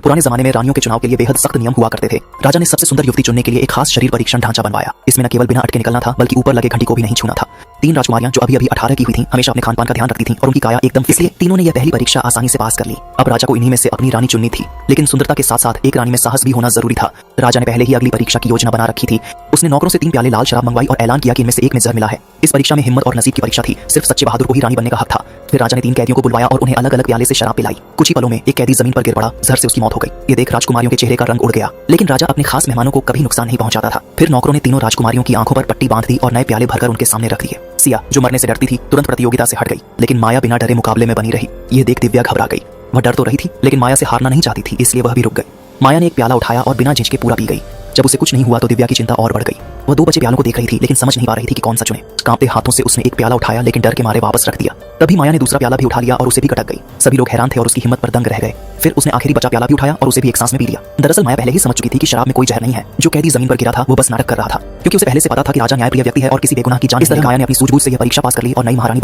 पुराने जमाने में रानियों के चुनाव के लिए बेहद सख्त नियम हुआ करते थे। राजा ने सबसे सुंदर युवती चुनने के लिए एक खास शरीर परीक्षण ढांचा बनवाया। इसमें न केवल बिना अटके निकलना था, बल्कि ऊपर लगे घंटी को भी नहीं छूना था। 3 राजकुमारियां जो अभी 18 की हुई थीं, हमेशा अपने खानपान का ध्यान रखती थीं और उनकी काया एकदम, इसलिए तीनों ने यह पहली परीक्षा आसानी से पास कर ली। अब राजा को इन्हीं में से अपनी रानी चुननी थी, लेकिन सुंदरता के साथ साथ एक रानी में साहस भी होना जरूरी था। राजा ने पहले ही अगली परीक्षा की योजना बना रखी थी। उसने नौकरों से 3 प्याले लाल शराब मंगवाई और ऐलान किया कि इनमें से एक में जहर मिला है। इस परीक्षा में हिम्मत और नसीब की परीक्षा थी, सिर्फ सच्चे बहादुर को ही रानी बनने का हक था। फिर राजा ने 3 कैदियों को बुलवाया और उन्हें अलग अलग प्याले से शराब पिलाई। कुछ ही पलों में एक कैदी जमीन पर गिर पड़ा, जहर से उसकी मौत हो गई। ये देख राजकुमारियों के चेहरे का रंग उड़ गया, लेकिन राजा अपने खास मेहमानों को कभी नुकसान नहीं पहुंचाता था। फिर नौकरों ने तीनों राजकुमारियों की आंखों पर पट्टी बांध दी और नए प्याले भरकर उनके सामने रख दिए। सिया, जो मरने से डरती थी, तुरंत प्रतियोगिता से हट गई, लेकिन माया बिना डरे मुकाबले में बनी रही। ये देख दिव्या घबरा गई। वह डर तो रही थी, लेकिन माया से हारना नहीं चाहती थी, इसलिए वह भी रुक गई। माया ने एक प्याला उठाया और बिना झिझके पूरा पी गई। जब उसे कुछ नहीं हुआ तो दिव्या की चिंता और बढ़ गई। वह 2 बचे प्यालों को देख रही थी, लेकिन समझ नहीं पा रही थी कि कौन सा चुने। कांपते हाथों से उसने एक प्याला उठाया, लेकिन डर के मारे वापस रख दिया। तभी माया ने दूसरा प्याला भी उठा लिया और उसे भी कटक गई। सभी लोग हैरान थे और उसकी हिम्मत पर दंग रह गए। फिर उसने आखिरी बचा प्याला भी उठाया और उसे भी एक सांस में पी लिया। दरअसल माया पहले ही समझ चुकी थी कि शराब में कोई जहर नहीं है। जो कैदी जमीन पर गिरा था वो बस नाटक कर रहा था, क्योंकि उसे पहले से पता था कि राजा न्यायप्रिय व्यक्ति है और किसी बेगुनाह की जान। इस तरह माया ने अपनी सूझबूझ से यह परीक्षा पास कर ली और नई महारानी